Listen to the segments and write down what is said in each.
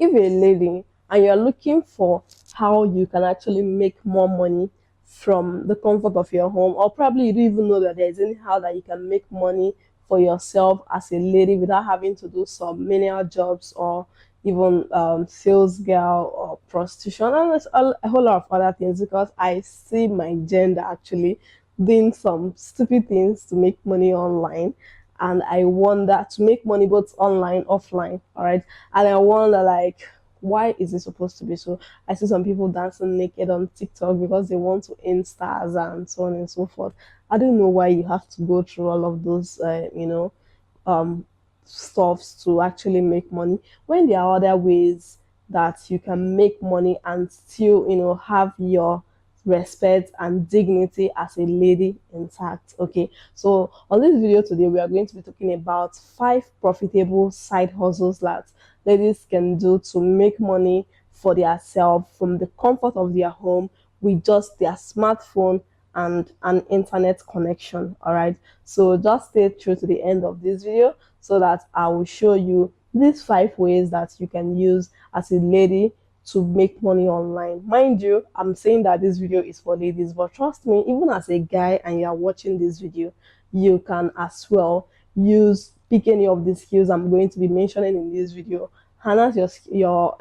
if you're a lady and you're looking for how you can actually make more money from the comfort of your home, or probably you don't even know that there's any how that you can make money for yourself as a lady without having to do some menial jobs, or even sales girl or prostitution, and there's a whole lot of other things, because I see my gender actually doing some stupid things to make money online. And I wonder, to make money both online, offline, all right. And I wonder, like, why is it supposed to be so? I see some people dancing naked on TikTok because they want to earn stars and so on and so forth. I don't know why you have to go through all of those, um, stuffs to actually make money, when there are other ways that you can make money and still, have your respect and dignity as a lady intact. Okay, so on this video today, we are going to be talking about 5 profitable side hustles that ladies can do to make money for themselves from the comfort of their home with just their smartphone and an internet connection. All right, so just stay true to the end of this video so that I will show you these 5 ways that you can use as a lady to make money online. Mind you, I'm saying that this video is for ladies, but trust me, even as a guy and you are watching this video, you can as well pick any of the skills I'm going to be mentioning in this video, harness your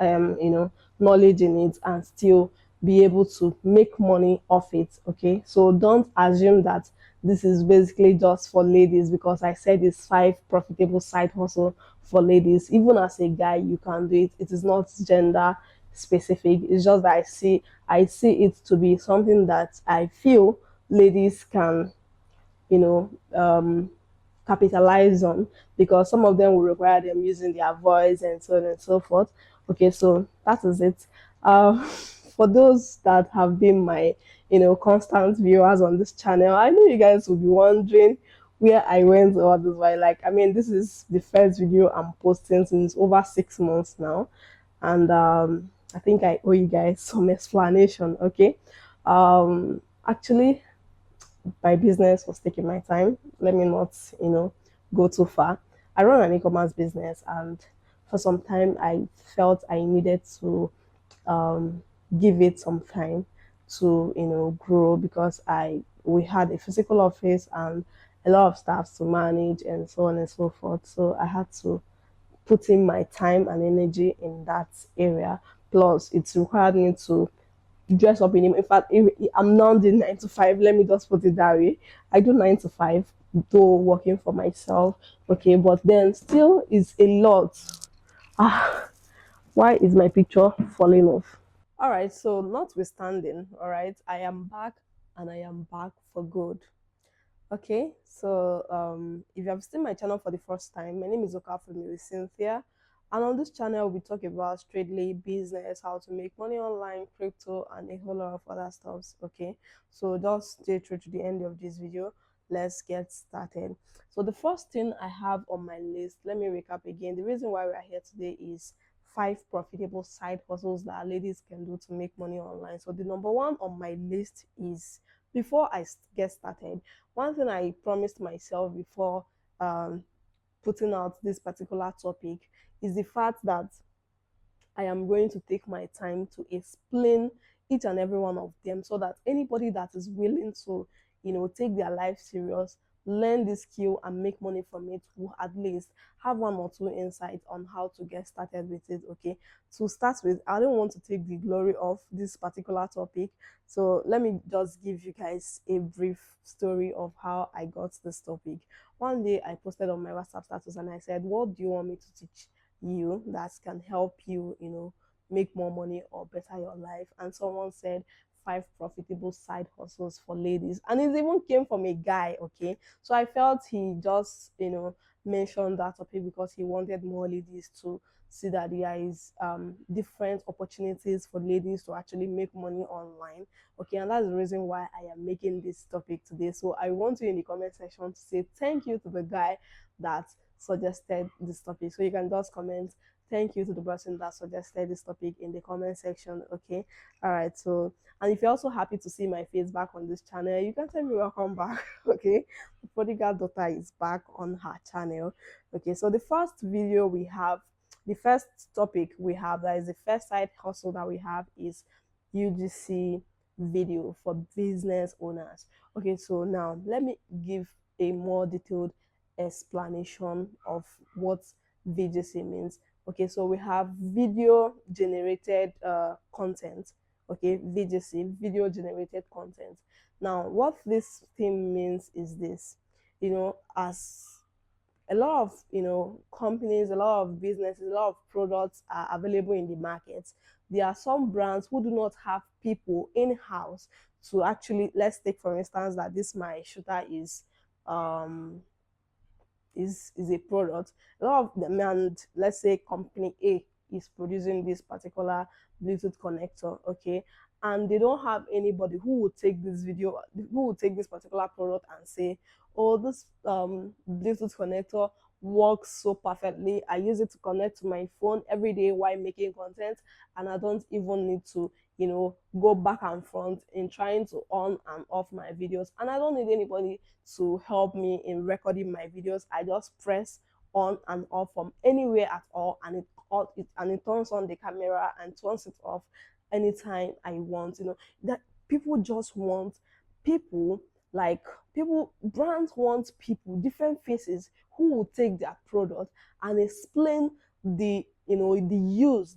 knowledge in it, and still be able to make money off it. Okay, so don't assume that this is basically just for ladies, because I said it's 5 profitable side hustle for ladies. Even as a guy, you can do it. It is not gender specific. It's just that I see it to be something that I feel ladies can, you know, capitalize on, because some of them will require them using their voice and so on and so forth. Okay, so that is it. For those that have been my, constant viewers on this channel, I know you guys will be wondering where I went all this while. Like, I mean, this is the first video I'm posting since over 6 months now, and I think I owe you guys some explanation. Okay, actually, my business was taking my time. Let me not, go too far. I run an e-commerce business, and for some time I felt I needed to give it some time to, grow, because we had a physical office and a lot of staff to manage and so on and so forth. So I had to put in my time and energy in that area. Plus, it's required me to dress up in him. In fact, I'm now doing 9 to 5. Let me just put it that way. I do 9 to 5, though working for myself. Okay, but then still is a lot. Ah, why is my picture falling off? All right, so notwithstanding, all right, I am back, and I am back for good. Okay, so if you have seen my channel for the first time, my name is Okafumi Cynthia, and on this channel we talk about straightly business, how to make money online, crypto, and a whole lot of other stuffs. Okay, so just stay true to the end of this video. Let's get started. So the first thing I have on my list, let me recap again. The reason why we are here today is 5 profitable side hustles that ladies can do to make money online. So the number one on my list is, before I get started, one thing I promised myself before um, putting out this particular topic is the fact that I am going to take my time to explain each and every one of them, so that anybody that is willing to, take their life serious, learn this skill and make money from it, will at least have 1 or 2 insights on how to get started with it. Okay, to start with, I don't want to take the glory of this particular topic, so let me just give you guys a brief story of how I got this topic. One day I posted on my WhatsApp status and I said, what do you want me to teach you that can help you, make more money or better your life? And someone said 5 profitable side hustles for ladies, and it even came from a guy. Okay, so I felt he just, mentioned that topic because he wanted more ladies to see that there is different opportunities for ladies to actually make money online. Okay, and that's the reason why I am making this topic today. So I want you in the comment section to say thank you to the guy that suggested this topic. So you can just comment thank you to the person that suggested this topic in the comment section. Okay, all right. So, and if you're also happy to see my face back on this channel, you can tell me welcome back. Okay, the prodigal daughter is back on her channel. Okay, so the first video we have The first topic we have, that is the first side hustle that we have, is UGC video for business owners. Okay, so now let me give a more detailed explanation of what VGC means. Okay, so we have video generated content. Okay, VGC, video generated content. Now, what this thing means is this, as a lot of companies, a lot of businesses, a lot of products are available in the market. There are some brands who do not have people in house to actually, let's take for instance that this my shooter um is a product. A lot of them, and let's say company A is producing this particular Bluetooth connector, okay, and they don't have anybody who will take this video, who will take this particular product and say, oh, this Bluetooth connector works so perfectly. I use it to connect to my phone every day while making content, and I don't even need to, go back and front in trying to on and off my videos. And I don't need anybody to help me in recording my videos. I just press on and off from anywhere at all, and it turns on the camera and turns it off anytime I want. That people just want people, like, people, brands want people, different faces who will take their product and explain the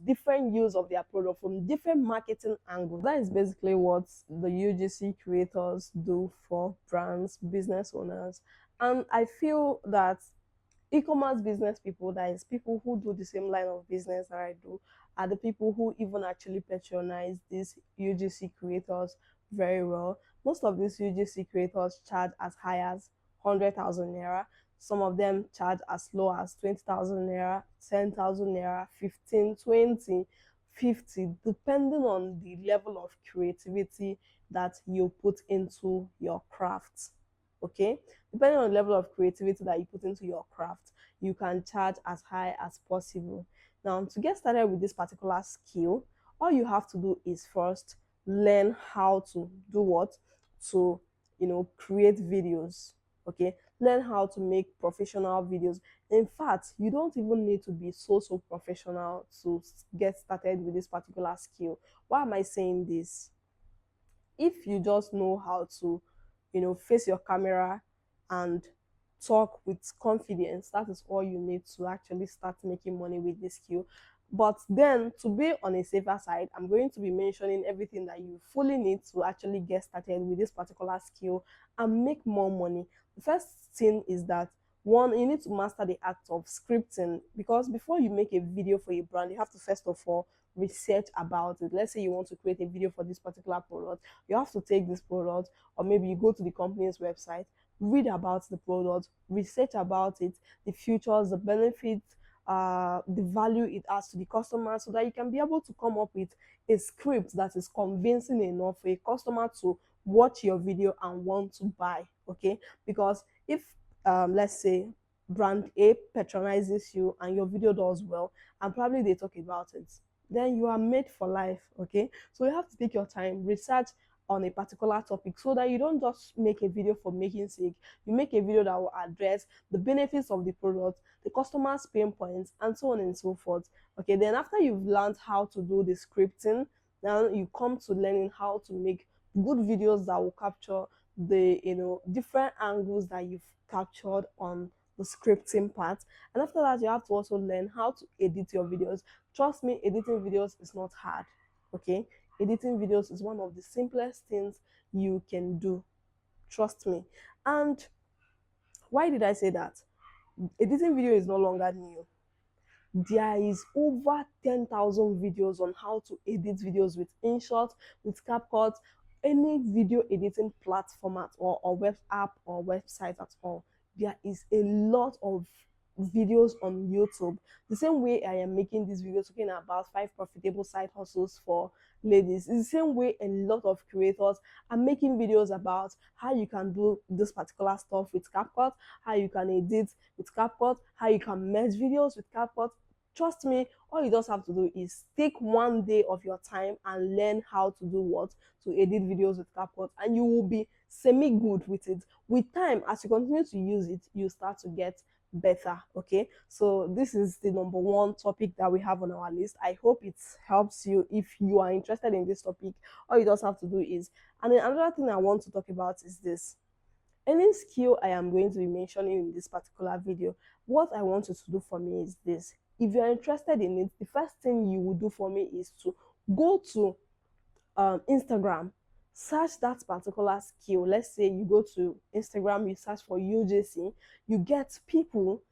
different use of their product from different marketing angles. That is basically what the UGC creators do for brands, business owners. And I feel that e-commerce business people, that is people who do the same line of business that I do, are the people who even actually patronize these UGC creators very well. Most of these UGC creators charge as high as 100,000 naira. Some of them charge as low as 20,000 naira, 10,000 naira, 15, 20, 50, depending on the level of creativity that you put into your craft. Okay, depending on the level of creativity that you put into your craft, you can charge as high as possible. Now, to get started with this particular skill, all you have to do is first learn how to do what, to create videos. Okay, learn how to make professional videos. In fact, you don't even need to be so professional to get started with this particular skill. Why am I saying this? If you just know how to, face your camera and talk with confidence, that is all you need to actually start making money with this skill. But then, to be on a safer side, I'm going to be mentioning everything that you fully need to actually get started with this particular skill and make more money. The first thing is that, one, you need to master the act of scripting, because before you make a video for a brand, you have to first of all research about it. Let's say you want to create a video for this particular product, you have to take this product, or maybe you go to the company's website, read about the product, research about it, the features, the benefits, the value it has to the customer, so that you can be able to come up with a script that is convincing enough for a customer to watch your video and want to buy. Okay, because if let's say brand A patronizes you and your video does well, and probably they talk about it, then you are made for life. Okay, so you have to take your time, research on a particular topic, so that you don't just make a video for making sake. You make a video that will address the benefits of the product, the customer's pain points, and so on and so forth. Okay, then after you've learned how to do the scripting, now you come to learning how to make good videos that will capture the different angles that you've captured on the scripting part. And after that, you have to also learn how to edit your videos. Trust me, editing videos is not hard. Okay, editing videos is one of the simplest things you can do. Trust me. And why did I say that? Editing video is no longer new. There is over 10,000 videos on how to edit videos with InShot, with CapCut, any video editing platform at all, or web app or website at all. There is a lot of videos on YouTube. The same way I am making this video talking about 5 profitable side hustles for ladies, it's the same way a lot of creators are making videos about how you can do this particular stuff with CapCut, how you can edit with CapCut, how you can merge videos with CapCut. Trust me, all you just have to do is take one day of your time and learn how to do what? To edit videos with CapCut, and you will be semi-good with it. With time, as you continue to use it, you start to get better. Okay, so this is the number one topic that we have on our list. I hope it helps you. If you are interested in this topic, all you just have to do is, and then another thing I want to talk about is this: any skill I am going to be mentioning in this particular video, what I want you to do for me is this: if you're interested in it, the first thing you will do for me is to go to Instagram, search that particular skill. Let's say you go to Instagram, you search for UGC, you get people,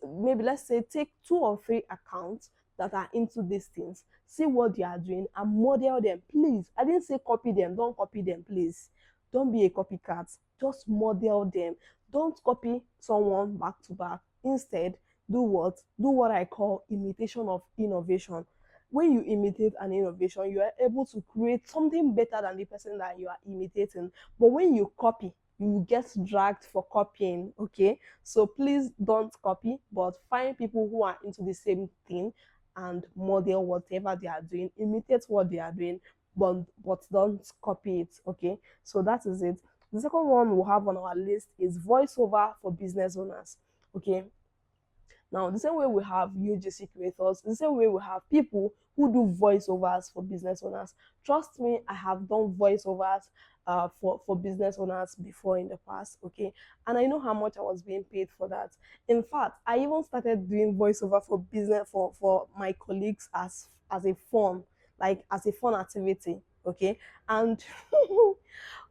maybe let's say take 2 or 3 accounts that are into these things, see what they are doing and model them. Please, I didn't say copy them, don't copy them, please. Don't be a copycat, just model them. Don't copy someone back to back. Instead, do what I call imitation of innovation. When you imitate an innovation, you are able to create something better than the person that you are imitating. But when you copy, you get dragged for copying. Okay, so please don't copy, but find people who are into the same thing and model whatever they are doing, imitate what they are doing, but don't copy it. Okay, so that is it. The second one we'll have on our list is voiceover for business owners. Okay, now, the same way we have UGC creators, the same way we have people who do voiceovers for business owners. Trust me, I have done voiceovers for business owners before in the past, okay? And I know how much I was being paid for that. In fact, I even started doing voiceover for business for my colleagues as a fun, like as a fun activity, okay? And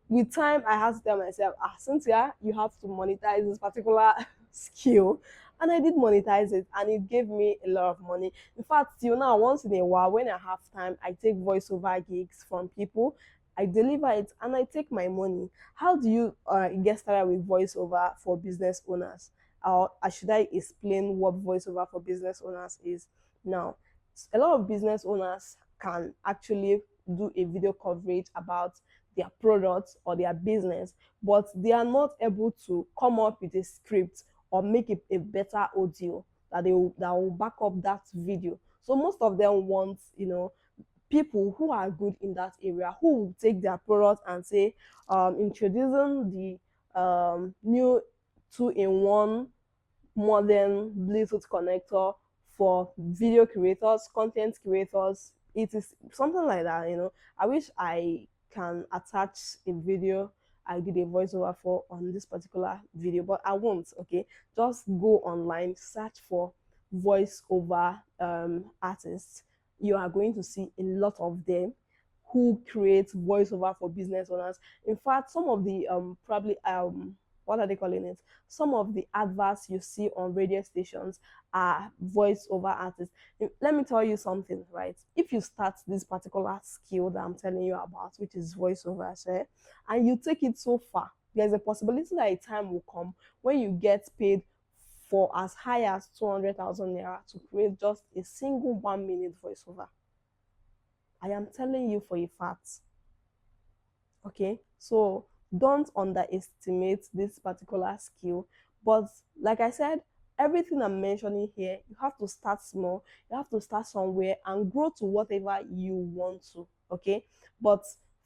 with time, I had to tell myself, Cynthia, you have to monetize this particular skill. And I did monetize it, and it gave me a lot of money. In fact, till now, once in a while, when I have time, I take voiceover gigs from people. I deliver it and I take my money. How do you get started with voiceover for business owners? Or should I explain what voiceover for business owners is? Now, a lot of business owners can actually do a video coverage about their products or their business, but they are not able to come up with a script or make a better audio that will back up that video. So most of them want, people who are good in that area, who will take their product and say, introducing the new two-in-one modern Bluetooth connector for video creators, content creators. It is something like that. I wish I can attach a video I did a voiceover for on this particular video, but I won't. Okay, just go online, search for voiceover artists. You are going to see a lot of them who create voiceover for business owners. In fact, some of the probably what are they calling it? Some of the adverts you see on radio stations are voiceover artists. Let me tell you something, right? If you start this particular skill that I'm telling you about, which is voiceover, and you take it so far, there's a possibility that a time will come when you get paid for as high as 200,000 naira to create just a single 1 minute voiceover. I am telling you for a fact. Okay, so don't underestimate this particular skill. But like I said, everything I'm mentioning here, you have to start small, you have to start somewhere and grow to whatever you want to. Okay, but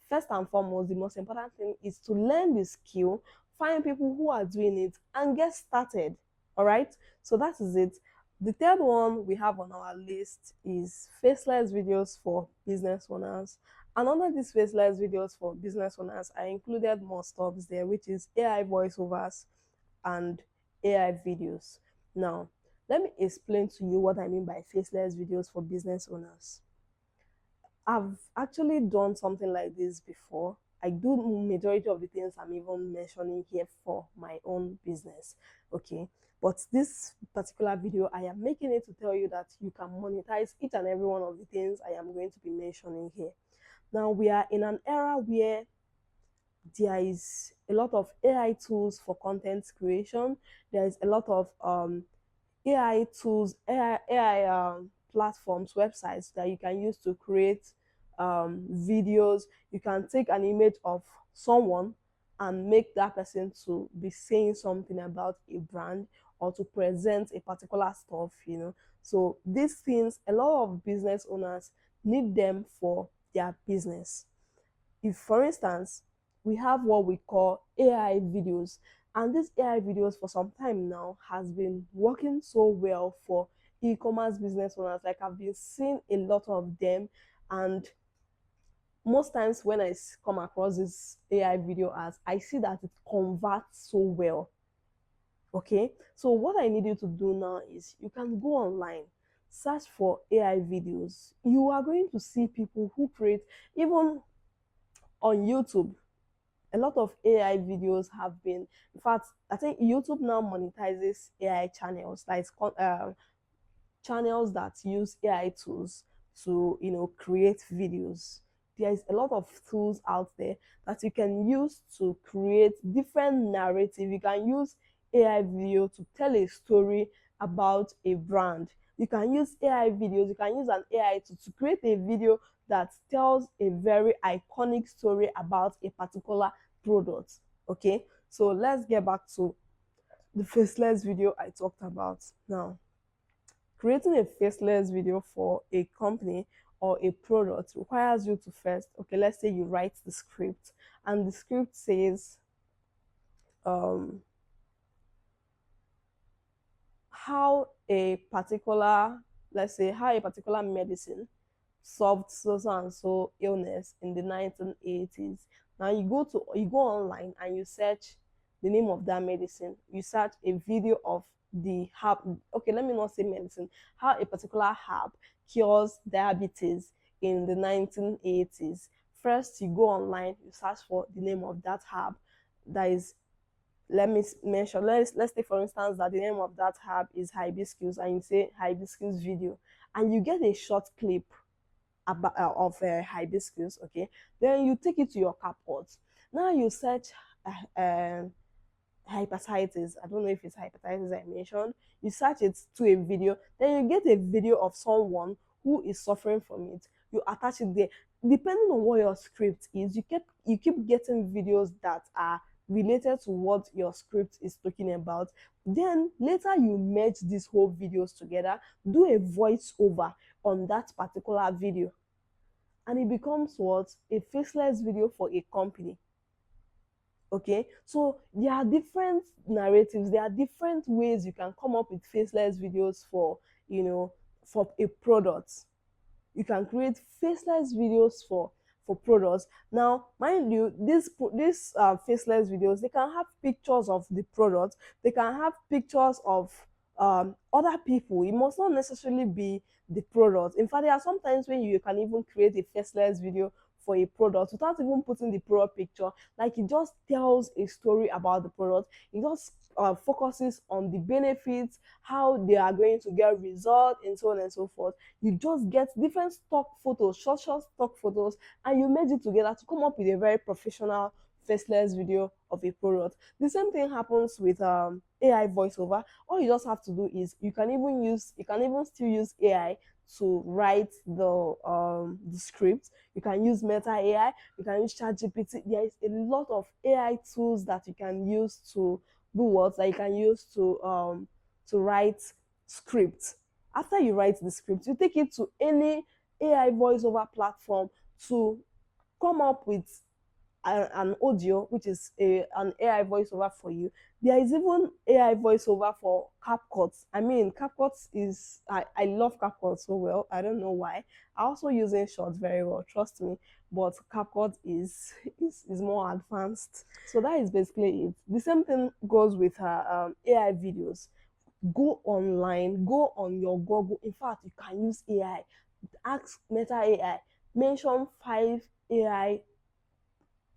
first and foremost, the most important thing is to learn the skill, find people who are doing it, and get started. All right, so that is it. The third one we have on our list is faceless videos for business owners. And under these faceless videos for business owners, I included more stuffs there, which is AI voiceovers and AI videos. Now, let me explain to you what I mean by faceless videos for business owners. I've actually done something like this before. I do majority of the things I'm even mentioning here for my own business. Okay, but this particular video, I am making it to tell you that you can monetize each and every one of the things I am going to be mentioning here. Now, we are in an era where there is a lot of AI tools for content creation. There is a lot of AI tools, AI platforms, websites that you can use to create videos. You can take an image of someone and make that person to be saying something about a brand or to present a particular stuff. So these things, a lot of business owners need them for their business. If, for instance, we have what we call AI videos, And these AI videos for some time now has been working so well for e-commerce business owners. Like I've been seeing a lot of them, and most times when come across this AI video ads, I see that it converts so well. Okay, so what I need you to do now is you can go online, search for AI videos. You are going to see people who create, even on YouTube, a lot of AI videos have been, in fact, I think YouTube now monetizes AI channels, like channels that use AI tools to, create videos. There is a lot of tools out there that you can use to create different narrative. You can use AI video to tell a story about a brand. You can use AI videos, you can use an AI to create a video that tells a very iconic story about a particular product. Okay, so let's get back to the faceless video I talked about now. Creating a faceless video for a company or a product requires you to first, okay, let's say you write the script, and the script says um, how a particular, let's say, how a particular medicine solved so and so illness in the 1980s. Now you go online and you search the name of that medicine. You search a video of the herb. Okay, let me not say medicine. How a particular herb cures diabetes in the 1980s. First, you go online, you search for the name of that herb. That is, let me mention. Let's take for instance that the name of that herb is hibiscus, and you say hibiscus video, and you get a short clip about of hibiscus. Okay, then you take it to your CapCut. Now you search hepatitis. I don't know if it's hepatitis I mentioned. You search it to a video, then you get a video of someone who is suffering from it. You attach it there. Depending on what your script is, you keep getting videos that are related to what your script is talking about. Then later you merge these whole videos together, do a voiceover on that particular video, and it becomes what? A faceless video for a company. Okay, so there are different narratives, there are different ways you can come up with faceless videos for, for a product. You can create faceless videos for products. Now mind you, this faceless videos, they can have pictures of the product, they can have pictures of other people. It must not necessarily be the product. In fact, there are sometimes when you can even create a faceless video for a product without even putting the product picture. Like, it just tells a story about the product. It just focuses on the benefits, how they are going to get results, and so on and so forth. You just get different stock photos, short stock photos, and you merge it together to come up with a very professional faceless video of a product. The same thing happens with AI voiceover. All you just have to do is you can even still use AI to write the script. You can use Meta AI, you can use ChatGPT. There is a lot of AI tools that you can use to do what? That you can use to write scripts. After you write the script, you take it to any AI voiceover platform to come up with an audio, which is an AI voiceover for you. There is even AI voiceover for CapCut. I mean, CapCut is, I love CapCut so well. I don't know why. I also use InShot very well, trust me. But CapCut is more advanced. So that is basically it. The same thing goes with AI videos. Go online, go on your Google. In fact, you can use AI. Ask Meta AI, mention 5 AI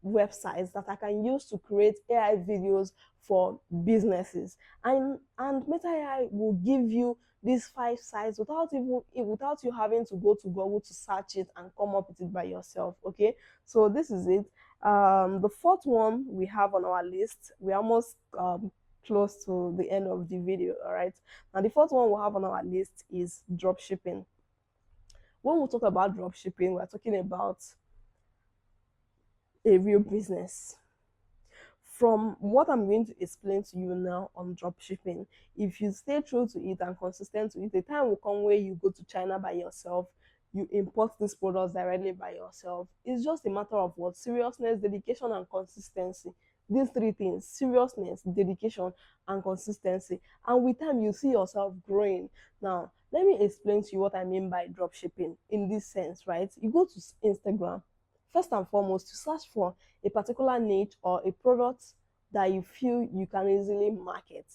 websites that I can use to create AI videos for businesses, and Meta AI will give you these 5 sites without you having to go to Google to search it and come up with it by yourself. Okay, so this is it. The fourth one we have on our list, we're almost close to the end of the video. All right, now the fourth one we have on our list is drop shipping. When we talk about drop shipping, we're talking about a real business. From what I'm going to explain to you now on drop shipping, if you stay true to it and consistent to it, the time will come where you go to China by yourself, you import these products directly by yourself. It's just a matter of what? Seriousness, dedication, and consistency. These three things: seriousness, dedication, and consistency. And with time, you see yourself growing. Now, let me explain to you what I mean by drop shipping in this sense, right? You go to Instagram, first and foremost, to search for a particular niche or a product that you feel you can easily market.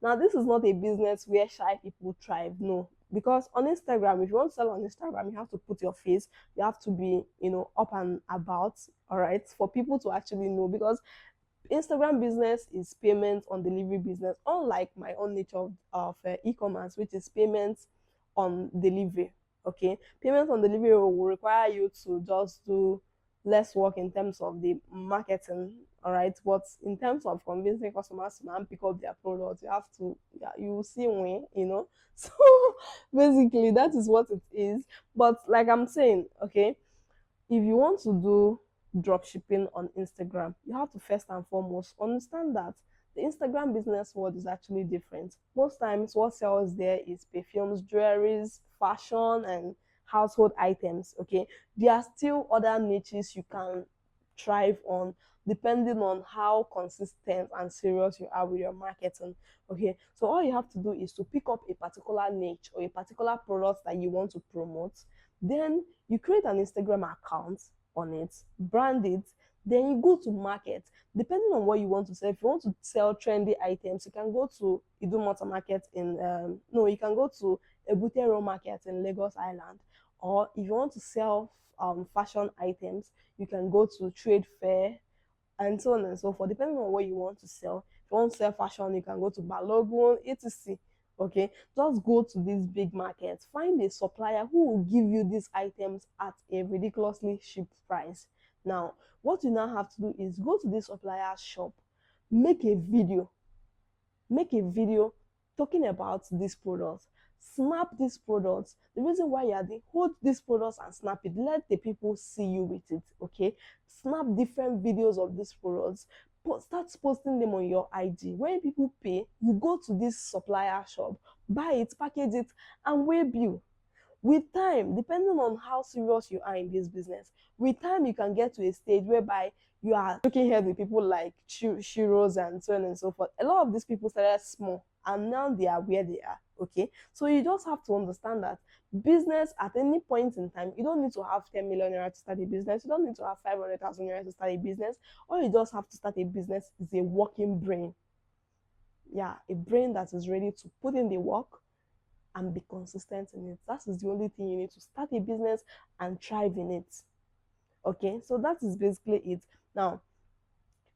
Now, this is not a business where shy people thrive, no. Because on Instagram, if you want to sell on Instagram, you have to put your face, you have to be, up and about, all right, for people to actually know. Because Instagram business is payment on delivery business, unlike my own nature of e-commerce, which is payment on delivery. Okay, payment on delivery will require you to just do less work in terms of the marketing. All right, but in terms of convincing customers to now pick up their products, you have to, yeah, you will see when. So basically, that is what it is. But like I'm saying, okay, if you want to do drop shipping on Instagram, you have to first and foremost understand that the Instagram business world is actually different. Most times, what sells there is perfumes, jewelries, fashion, and household items. Okay, there are still other niches you can thrive on depending on how consistent and serious you are with your marketing. Okay, so all you have to do is to pick up a particular niche or a particular product that you want to promote. Then you create an Instagram account on it, brand it, then you go to market. Depending on what you want to sell, if you want to sell trendy items, you can go to Idumota Market in no, you can go to Ebutero Market in Lagos Island. Or if you want to sell fashion items, you can go to Trade Fair and so on and so forth, depending on what you want to sell. If you want to sell fashion, you can go to Balogun, etc. Okay, just go to these big markets, find a supplier who will give you these items at a ridiculously cheap price. Now, what you now have to do is go to this supplier's shop, make a video make a video talking about these products, snap these products. The reason why you are there, hold these products and snap it, let the people see you with it. Okay, snap different videos of these products, start posting them on your IG. When people pay, you go to this supplier shop, buy it, package it, and web you. With time, depending on how serious you are in this business, with time you can get to a stage whereby you are looking head with people like Shiros and so on and so forth. A lot of these people started small and now they are where they are. Okay, so you just have to understand that business at any point in time, you don't need to have 10 million naira to start a business, you don't need to have 500,000 naira to start a business. All you just have to start a business is a working brain. Yeah, a brain that is ready to put in the work and be consistent in it. That is the only thing you need to start a business and thrive in it. Okay, so that is basically it. Now,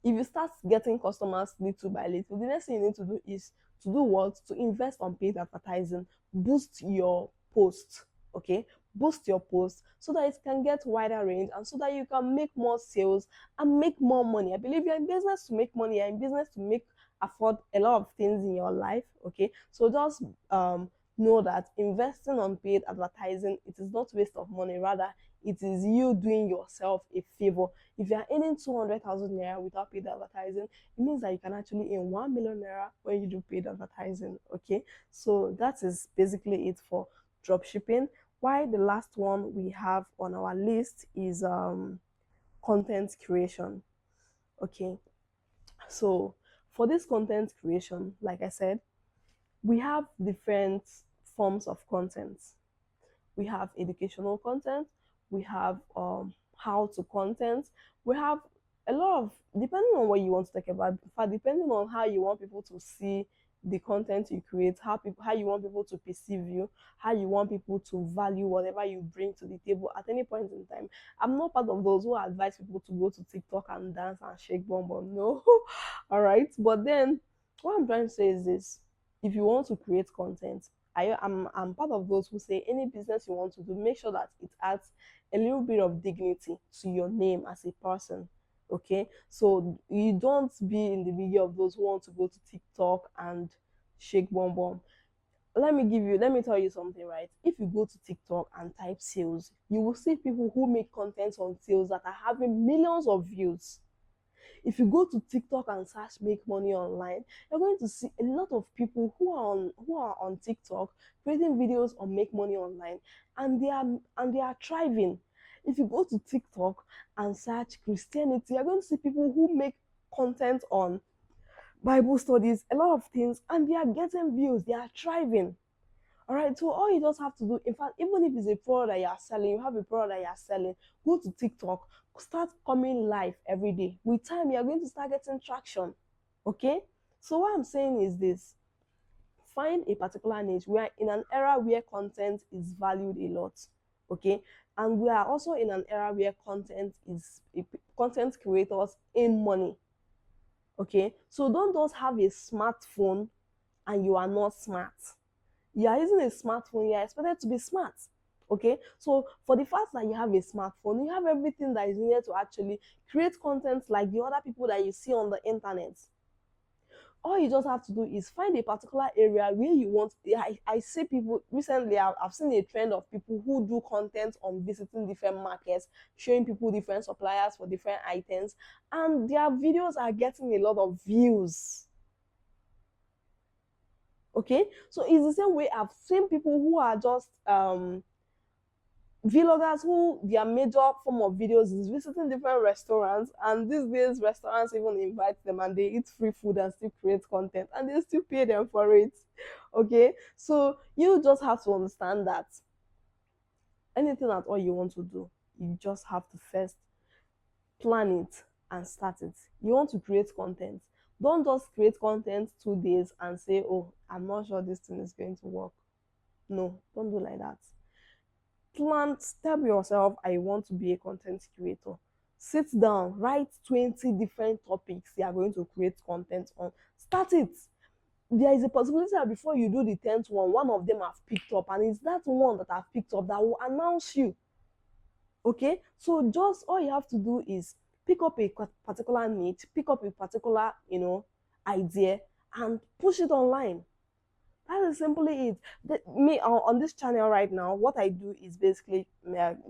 if you start getting customers little by little, the next thing you need to do is to do what? To invest on paid advertising, boost your post. Okay, boost your post so that it can get wider range and so that you can make more sales and make more money. I believe you're in business to make money, you're in business to make afford a lot of things in your life. Okay, so just know that investing on paid advertising, it is not waste of money, rather it is you doing yourself a favor. If you are earning 200,000 naira without paid advertising, it means that you can actually earn 1 million naira when you do paid advertising. Okay, so that is basically it for drop shipping. Why the last one we have on our list is content creation. Okay, so for this content creation, like I said, we have different forms of content. We have educational content, we have how to content, we have a lot of, depending on what you want to talk about, in fact, depending on how you want people to see the content you create, how you want people to perceive you, how you want people to value whatever you bring to the table at any point in time. I'm not part of those who advise people to go to TikTok and dance and shake bomb bomb. No. All right, but then what I'm trying to say is this: if you want to create content, I'm part of those who say any business you want to do, make sure that it adds a little bit of dignity to your name as a person. Okay, so you don't be in the video of those who want to go to TikTok and shake bomb bomb. Let me tell you something, right? If you go to TikTok and type sales, you will see people who make content on sales that are having millions of views. If you go to TikTok and search make money online, you're going to see a lot of people who are on TikTok creating videos on make money online, and they are thriving. If you go to TikTok and search Christianity, you're going to see people who make content on Bible studies, a lot of things, and they are getting views, they are thriving. All right, so all you just have to do, in fact, even if it's a product that you are selling, you have a product that you are selling, go to TikTok, start coming live every day. With time, you are going to start getting traction. Okay, so what I'm saying is this: find a particular niche. We are in an era where content is valued a lot. Okay, and we are also in an era where content creators earn money. Okay, so don't just have a smartphone and you are not smart. You are using a smartphone, you are expected to be smart. Okay, so for the fact that you have a smartphone, you have everything that is needed to actually create content like the other people that you see on the internet. All you just have to do is find a particular area where you want. I see people recently, I've seen a trend of people who do content on visiting different markets, showing people different suppliers for different items, and their videos are getting a lot of views. Okay, so it's the same way I've seen people who are just vloggers who their major form of videos is visiting different restaurants, and these days restaurants even invite them and they eat free food and still create content and they still pay them for it. Okay, so you just have to understand that anything at all you want to do, you just have to first plan it and start it. You want to create content, don't just create content 2 days and say, oh, I'm not sure this thing is going to work. No, don't do like that. Plan, tell yourself, I want to be a content creator. Sit down, write 20 different topics you are going to create content on. Start it. There is a possibility that before you do the 10th one of them have picked up, and it's that one that have picked up that will announce you. Okay, so just all you have to do is pick up a particular niche, pick up a particular, idea, and push it online. That is simply it. Me on this channel right now, what I do is basically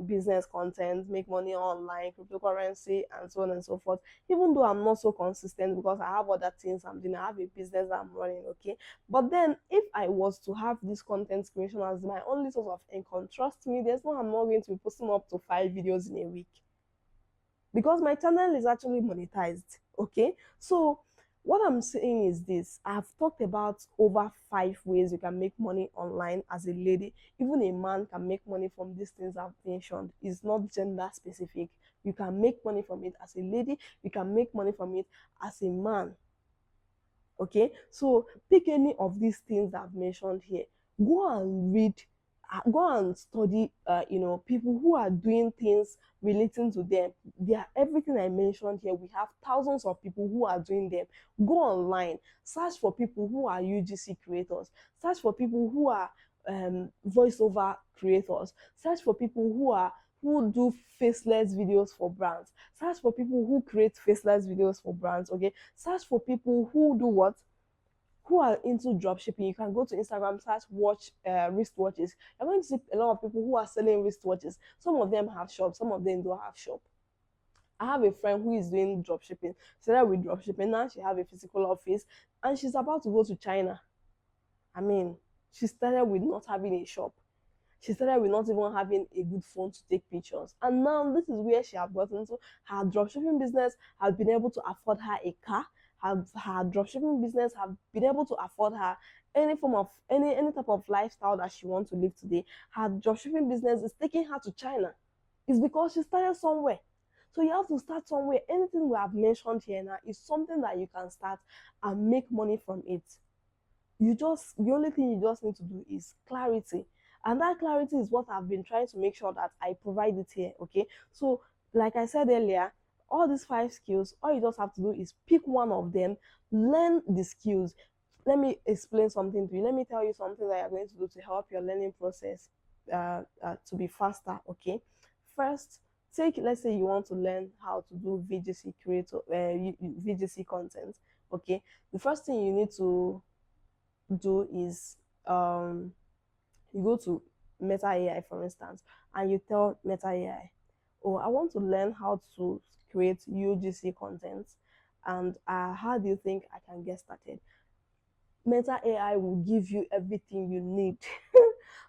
business content, make money online, cryptocurrency, and so on and so forth. Even though I'm not so consistent because I have other things I'm doing, I have a business that I'm running. Okay, but then if I was to have this content creation as my only source of income, trust me, there's no, I'm not going to be posting up to 5 videos in a week because my channel is actually monetized. Okay, so what I'm saying is this: I've talked about over 5 ways you can make money online as a lady. Even a man can make money from these things I've mentioned. It's not gender specific. You can make money from it as a lady, you can make money from it as a man. Okay, so pick any of these things I've mentioned here, go and read, go and study, people who are doing things relating to them. They are everything I mentioned here. We have thousands of people who are doing them. Go online, search for people who are UGC creators, search for people who are voiceover creators, search for people who do faceless videos for brands, search for people who create faceless videos for brands. Okay, search for people who do what, who are into drop shipping. You can go to Instagram, search watch wristwatches. You're going to see a lot of people who are selling wristwatches. Some of them have shops, some of them don't have shop. I have a friend who is doing drop shipping. Started with drop shipping, now she have a physical office, and she's about to go to China. I mean, she started with not having a shop. She started with not even having a good phone to take pictures. And now this is where she has gotten to. Her dropshipping business has been able to afford her a car. Her dropshipping business have been able to afford her any form of any type of lifestyle that she wants to live today. Her dropshipping business is taking her to China. It's because she started somewhere. So you have to start somewhere. Anything we have mentioned here now is something that you can start and make money from it. The only thing you just need to do is clarity, and that clarity is what I've been trying to make sure that I provide it here. Okay, so like I said earlier, all these 5 skills, all you just have to do is pick one of them, learn the skills. Let me explain something to you. Let me tell you something that you're going to do to help your learning process to be faster. Okay, first, let's say you want to learn how to do VGC content. Okay, the first thing you need to do is you go to Meta AI, for instance, and you tell Meta AI, oh, I want to learn how to create UGC content, and how do you think I can get started? Meta AI will give you everything you need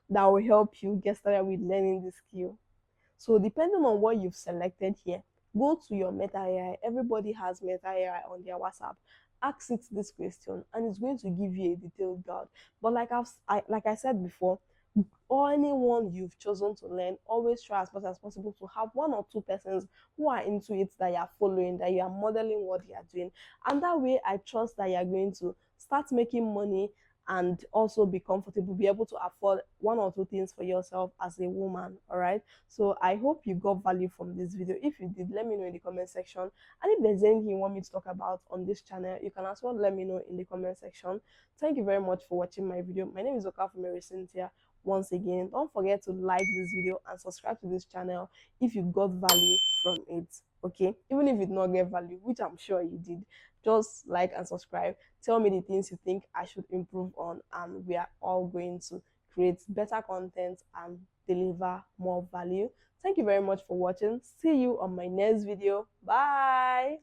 that will help you get started with learning the skill. So depending on what you've selected here, Go to your Meta AI. Everybody has Meta AI on their WhatsApp. Ask it this question, and it's going to give you a detailed guide. But like I said before, or anyone you've chosen to learn, always try as much as possible to have one or two persons who are into it, that you are following, that you are modeling what you are doing. And that way, I trust that you are going to start making money and also be comfortable, be able to afford one or two things for yourself as a woman. All right. So I hope you got value from this video. If you did, let me know in the comment section. And if there's anything you want me to talk about on this channel, you can as well let me know in the comment section. Thank you very much for watching my video. My name is Okafumere Cynthia. Once again, don't forget to like this video and subscribe to this channel if you got value from it. Okay, even if you did not get value, which I'm sure you did, just like and subscribe. Tell me the things you think I should improve on, and we are all going to create better content and deliver more value. Thank you very much for watching. See you on my next video. Bye.